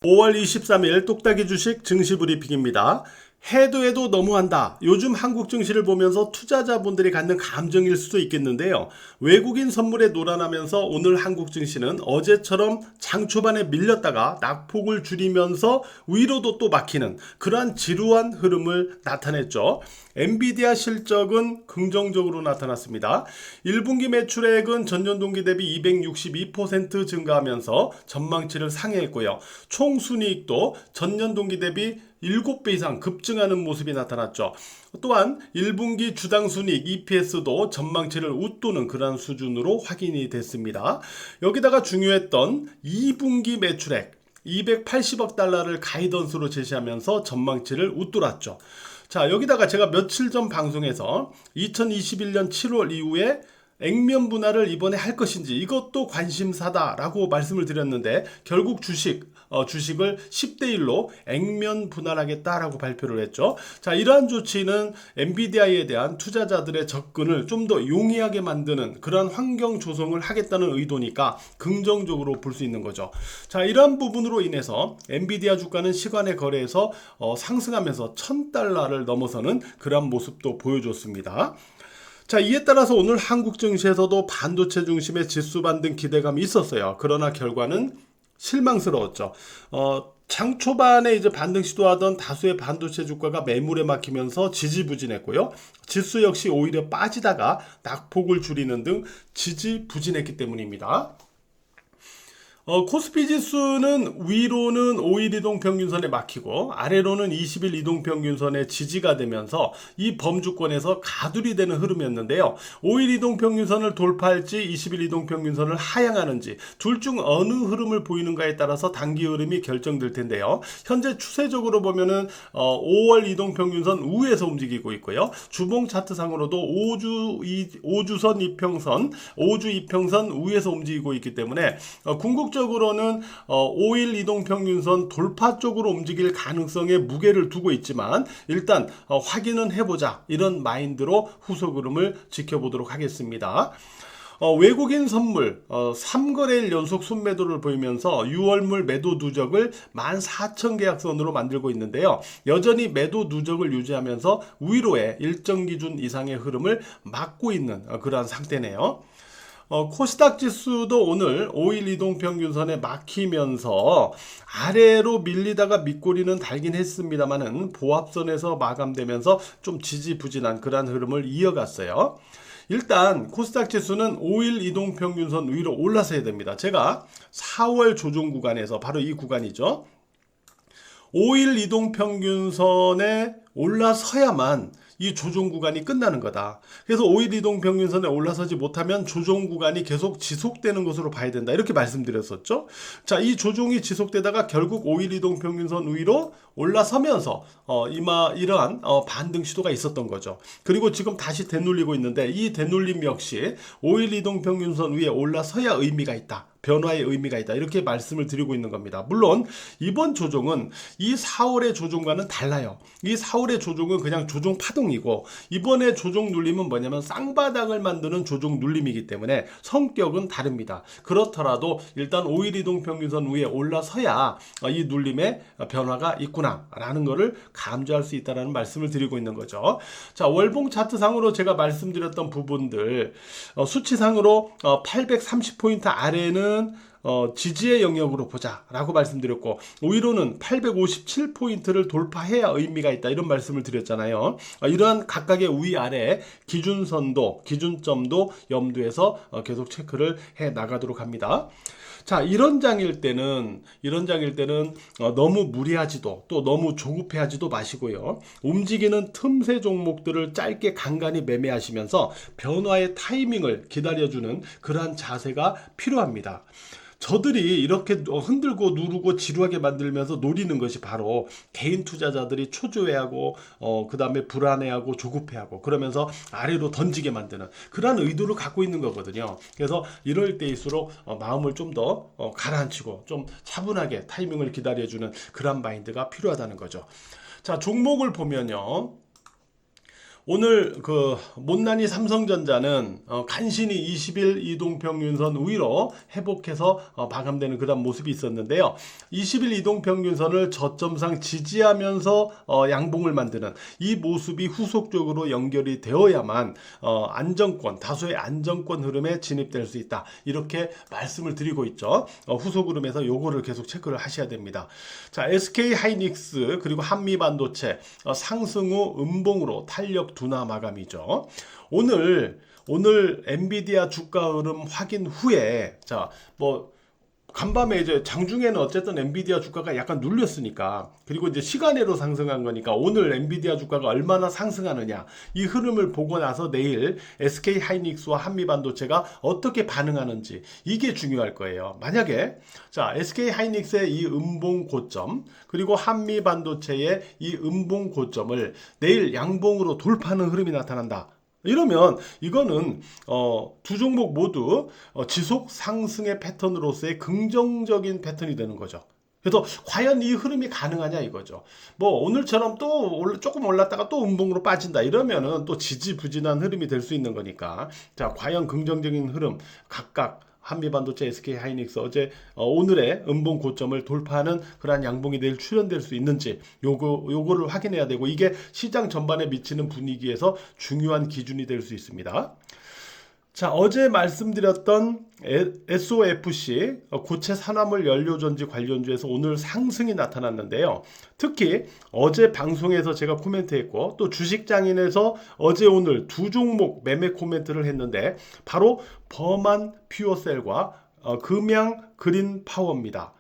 5월 23일 똑딱이 주식 증시 브리핑입니다. 해도 너무한다. 요즘 한국 증시를 보면서 투자자분들이 갖는 감정일 수도 있겠는데요. 외국인 선물에 놀아나면서 오늘 한국 증시는 어제처럼 장 초반에 밀렸다가 낙폭을 줄이면서 위로도 또 막히는 그러한 지루한 흐름을 나타냈죠. 엔비디아 실적은 긍정적으로 나타났습니다. 1분기 매출액은 전년 동기 대비 262% 증가하면서 전망치를 상회했고요. 총 순이익도 전년 동기 대비 7배 이상 급증하는 모습이 나타났죠. 또한 1분기 주당 순이익 EPS도 전망치를 웃도는 그러한 수준으로 확인이 됐습니다. 여기다가 중요했던 2분기 매출액 280억 달러를 가이던스로 제시하면서 전망치를 웃돌았죠. 자, 여기다가 제가 며칠 전 방송에서 2021년 7월 이후에 액면 분할을 이번에 할 것인지 이것도 관심사다라고 말씀을 드렸는데 결국 주식을 10대 1로 액면 분할하겠다라고 발표를 했죠. 자, 이러한 조치는 엔비디아에 대한 투자자들의 접근을 좀 더 용이하게 만드는 그런 환경 조성을 하겠다는 의도니까 긍정적으로 볼 수 있는 거죠. 자, 이러한 부분으로 인해서 엔비디아 주가는 시간의 거래에서 상승하면서 1000달러를 넘어서는 그런 모습도 보여줬습니다. 자, 이에 따라서 오늘 한국 증시에서도 반도체 중심의 지수 반등 기대감이 있었어요. 그러나 결과는 실망스러웠죠. 장 초반에 이제 반등 시도하던 다수의 반도체 주가가 매물에 막히면서 지지부진했고요. 지수 역시 오히려 빠지다가 낙폭을 줄이는 등 지지부진했기 때문입니다. 코스피 지수는 위로는 5일 이동평균선에 막히고 아래로는 20일 이동평균선에 지지가 되면서 이 범주권에서 가둘이 되는 흐름이었는데요. 5일 이동평균선을 돌파할지 20일 이동평균선을 하향하는지 둘 중 어느 흐름을 보이는가에 따라서 단기 흐름이 결정될 텐데요. 현재 추세적으로 보면은 5월 이동평균선 우에서 움직이고 있고요. 주봉 차트상으로도 5주선 이평선, 5주 이평선 우에서 움직이고 있기 때문에 궁극적으로는 5일 이동평균선 돌파 쪽으로 움직일 가능성에 무게를 두고 있지만 일단 확인은 해보자 이런 마인드로 후속 흐름을 지켜보도록 하겠습니다. 외국인 선물 3거래일 연속 순매도를 보이면서 6월물 매도 누적을 14,000계약선으로 만들고 있는데요. 여전히 매도 누적을 유지하면서 위로의 일정 기준 이상의 흐름을 막고 있는 그러한 상태네요. 코스닥 지수도 오늘 5일 이동평균선에 막히면서 아래로 밀리다가 밑꼬리는 달긴 했습니다만은 보합선에서 마감되면서 좀 지지부진한 그러한 흐름을 이어갔어요. 일단 코스닥 지수는 5일 이동평균선 위로 올라서야 됩니다. 제가 4월 조정 구간에서 바로 이 구간이죠. 5일 이동평균선에 올라서야만 이 조정 구간이 끝나는 거다. 그래서 5일 이동평균선에 올라서지 못하면 조정 구간이 계속 지속되는 것으로 봐야 된다. 이렇게 말씀드렸었죠. 자, 이 조정이 지속되다가 결국 5일 이동평균선 위로 올라서면서 이러한 반등 시도가 있었던 거죠. 그리고 지금 다시 되눌리고 있는데 이 되눌림 역시 5일 이동평균선 위에 올라서야 의미가 있다. 변화의 의미가 있다. 이렇게 말씀을 드리고 있는 겁니다. 물론 이번 조정은 이 4월의 조정과는 달라요. 이 4월의 조정은 그냥 조정 파동이고 이번에 조정 눌림은 뭐냐면 쌍바닥을 만드는 조정 눌림이기 때문에 성격은 다릅니다. 그렇더라도 일단 5일 이동평균선 위에 올라서야 이 눌림의 변화가 있구나라는 것을 감지할 수 있다는 말씀을 드리고 있는 거죠. 자, 월봉 차트상으로 제가 말씀드렸던 부분들 수치상으로 830포인트 아래는 지지의 영역으로 보자 라고 말씀드렸고 오히려는 857포인트를 돌파해야 의미가 있다 이런 말씀을 드렸잖아요. 이러한 각각의 위아래 기준선도 기준점도 염두에서 계속 체크를 해 나가도록 합니다. 자, 이런 장일 때는 너무 무리하지도 또 너무 조급해하지도 마시고요. 움직이는 틈새 종목들을 짧게 간간히 매매하시면서 변화의 타이밍을 기다려주는 그러한 자세가 필요합니다. 저들이 이렇게 흔들고 누르고 지루하게 만들면서 노리는 것이 바로 개인 투자자들이 초조해하고 그 다음에 불안해하고 조급해하고 그러면서 아래로 던지게 만드는 그런 의도를 갖고 있는 거거든요. 그래서 이럴 때일수록 마음을 좀 더 가라앉히고 좀 차분하게 타이밍을 기다려주는 그런 마인드가 필요하다는 거죠. 자, 종목을 보면요. 오늘 그 못난이 삼성전자는 간신히 20일 이동평균선 위로 회복해서 마감되는 그런 모습이 있었는데요. 20일 이동평균선을 저점상 지지하면서 양봉을 만드는 이 모습이 후속적으로 연결이 되어야만 안정권, 다소의 안정권 흐름에 진입될 수 있다. 이렇게 말씀을 드리고 있죠. 후속 흐름에서 요거를 계속 체크를 하셔야 됩니다. 자, SK 하이닉스 그리고 한미반도체 상승 후 음봉으로 탄력 둔화 마감이죠. 오늘 엔비디아 주가 흐름 확인 후에 간밤에 이제 장중에는 어쨌든 엔비디아 주가가 약간 눌렸으니까, 그리고 이제 시간으로 상승한 거니까 오늘 엔비디아 주가가 얼마나 상승하느냐 이 흐름을 보고 나서 내일 SK 하이닉스와 한미반도체가 어떻게 반응하는지 이게 중요할 거예요. 만약에 SK 하이닉스의 이 음봉 고점 그리고 한미반도체의 이 음봉 고점을 내일 양봉으로 돌파하는 흐름이 나타난다. 이러면 이거는 두 종목 모두 지속 상승의 패턴으로서의 긍정적인 패턴이 되는 거죠. 그래서 과연 이 흐름이 가능하냐 이거죠. 오늘처럼 또 조금 올랐다가 또 음봉으로 빠진다 이러면은 또 지지부진한 흐름이 될 수 있는 거니까, 과연 긍정적인 흐름 각각 한미반도체, SK 하이닉스 오늘의 음봉 고점을 돌파하는 그러한 양봉이 내일 출현될 수 있는지 요거를 확인해야 되고, 이게 시장 전반에 미치는 분위기에서 중요한 기준이 될 수 있습니다. 어제 말씀드렸던 SOFC 고체 산화물 연료전지 관련주에서 오늘 상승이 나타났는데요. 특히 어제 방송에서 제가 코멘트했고 또 주식장인에서 어제 오늘 두 종목 매매 코멘트를 했는데 바로 범한 퓨어셀과 금양 그린 파워입니다.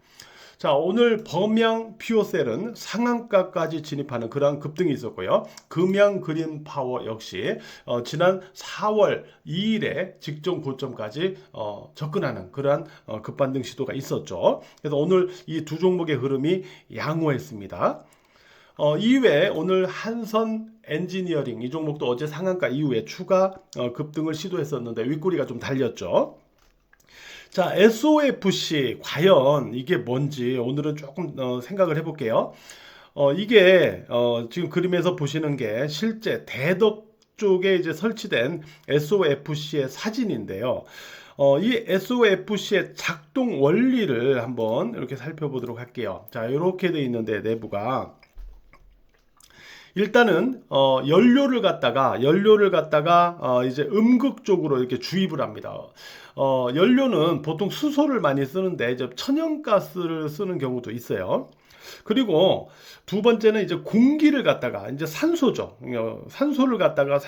오늘 범양 퓨어셀은 상한가까지 진입하는 그러한 급등이 있었고요. 금양 그린 파워 역시 지난 4월 2일에 직전 고점까지 접근하는 그러한 급반등 시도가 있었죠. 그래서 오늘 이 두 종목의 흐름이 양호했습니다. 이외에 오늘 한선 엔지니어링 이 종목도 어제 상한가 이후에 추가 급등을 시도했었는데 윗꼬리가 좀 달렸죠. SOFC 과연 이게 뭔지 오늘은 조금 생각을 해볼게요. 이게 지금 그림에서 보시는 게 실제 대덕 쪽에 이제 설치된 SOFC의 사진인데요. 이 SOFC의 작동 원리를 한번 이렇게 살펴보도록 할게요. 이렇게 되어 있는데 내부가 일단은 연료를 갖다가 이제 음극 쪽으로 이렇게 주입을 합니다. 연료는 보통 수소를 많이 쓰는데 이제 천연가스를 쓰는 경우도 있어요. 그리고 두 번째는 이제 공기를 갖다가 이제 산소죠. 산소를 갖다가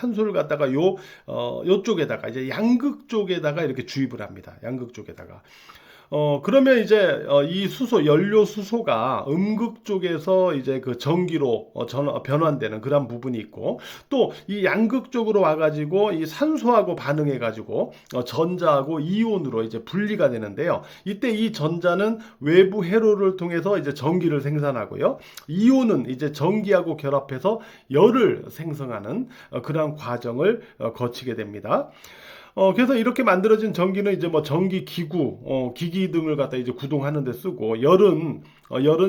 요쪽에다가 이제 양극 쪽에다가 이렇게 주입을 합니다. 양극 쪽에다가. 그러면 이제 이 연료 수소가 음극 쪽에서 이제 그 전기로 변환되는 그런 부분이 있고, 또 이 양극 쪽으로 와가지고 이 산소하고 반응해가지고 전자하고 이온으로 이제 분리가 되는데요. 이때 이 전자는 외부 회로를 통해서 이제 전기를 생산하고요. 이온은 이제 전기하고 결합해서 열을 생성하는 그런 과정을 거치게 됩니다. 그래서 이렇게 만들어진 전기는 이제 전기 기구, 기기 등을 갖다 이제 구동하는 데 쓰고, 열은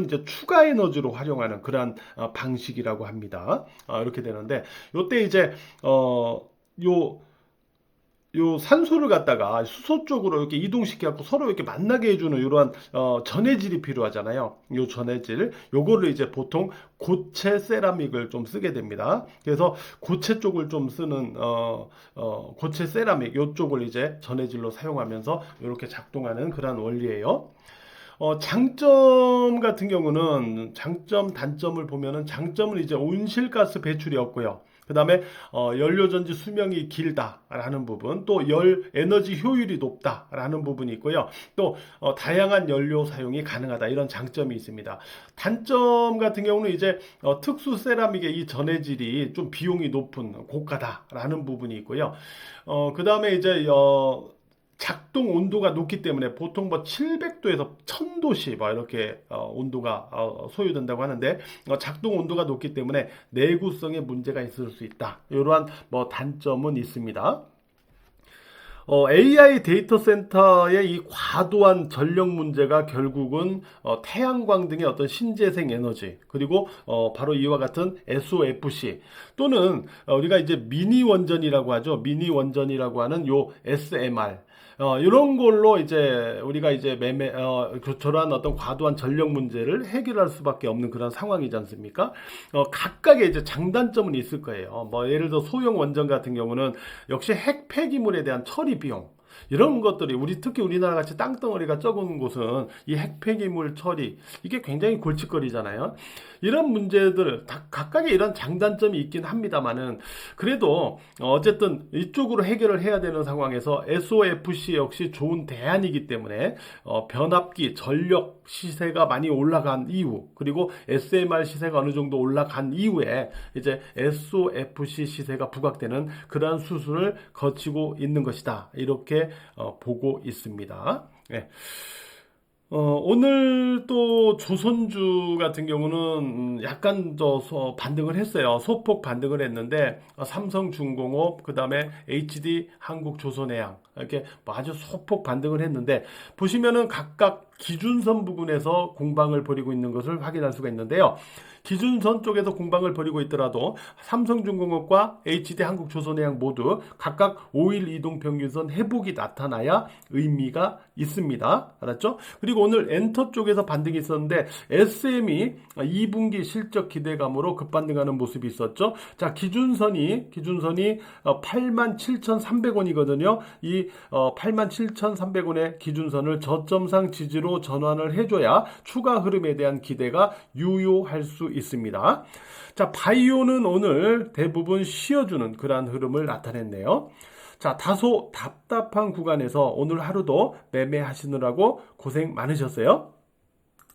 이제 추가 에너지로 활용하는 그러한 방식이라고 합니다. 이렇게 되는데, 요때 이제, 요 산소를 갖다가 수소 쪽으로 이렇게 이동시켜갖고 서로 이렇게 만나게 해주는 이러한 전해질이 필요하잖아요. 요 전해질, 요거를 이제 보통 고체 세라믹을 좀 쓰게 됩니다. 그래서 고체 쪽을 좀 쓰는 고체 세라믹 요쪽을 이제 전해질로 사용하면서 이렇게 작동하는 그런 원리예요. 장점 같은 경우는 단점을 보면은 장점은 이제 온실가스 배출이 없고요. 그 다음에 연료전지 수명이 길다라는 부분, 또 에너지 효율이 높다라는 부분이 있고요. 또 다양한 연료 사용이 가능하다, 이런 장점이 있습니다. 단점 같은 경우는 이제 특수 세라믹의 이 전해질이 좀 비용이 높은 고가다라는 부분이 있고요. 그 다음에 이제 작동 온도가 높기 때문에 보통 700도에서 1000도씨 이렇게 온도가 소요된다고 하는데, 작동 온도가 높기 때문에 내구성에 문제가 있을 수 있다. 이러한 단점은 있습니다. AI 데이터 센터의 이 과도한 전력 문제가 결국은 태양광 등의 어떤 신재생 에너지, 그리고 바로 이와 같은 SOFC 또는 우리가 이제 미니 원전이라고 하죠. 미니 원전이라고 하는 요 SMR, 이런 걸로 이제 우리가 이제 저러한 어떤 과도한 전력 문제를 해결할 수밖에 없는 그런 상황이지 않습니까? 각각의 이제 장단점은 있을 거예요. 뭐 예를 들어 소형 원전 같은 경우는 역시 핵 폐기물에 대한 처리 비용, 이런 것들이 특히 우리나라 같이 땅덩어리가 적은 곳은 이 핵폐기물 처리, 이게 굉장히 골칫거리잖아요. 이런 문제들 각각의 이런 장단점이 있긴 합니다만은, 그래도 어쨌든 이쪽으로 해결을 해야 되는 상황에서 SOFC 역시 좋은 대안이기 때문에 변압기 전력 시세가 많이 올라간 이후, 그리고 SMR 시세가 어느 정도 올라간 이후에 이제 SOFC 시세가 부각되는 그러한 수순을 거치고 있는 것이다, 이렇게 보고 있습니다. 네. 오늘 또 조선주 같은 경우는 약간 더 반등을 했어요. 소폭 반등을 했는데 삼성중공업, 그 다음에 HD 한국조선해양, 이렇게 아주 소폭 반등을 했는데, 보시면은 각각 기준선 부근에서 공방을 벌이고 있는 것을 확인할 수가 있는데요. 기준선 쪽에서 공방을 벌이고 있더라도 삼성중공업과 HD 한국조선해양 모두 각각 5일 이동평균선 회복이 나타나야 의미가 있습니다. 알았죠? 그리고 오늘 엔터 쪽에서 반등이 있었는데 SM이 2분기 실적 기대감으로 급반등하는 모습이 있었죠. 자, 기준선이 87,300원이거든요. 이 87,300원의 기준선을 저점상 지지로 전환을 해줘야 추가 흐름에 대한 기대가 유효할 수 있습니다. 자, 바이오는 오늘 대부분 쉬어주는 그러한 흐름을 나타냈네요. 자, 다소 답답한 구간에서 오늘 하루도 매매하시느라고 고생 많으셨어요.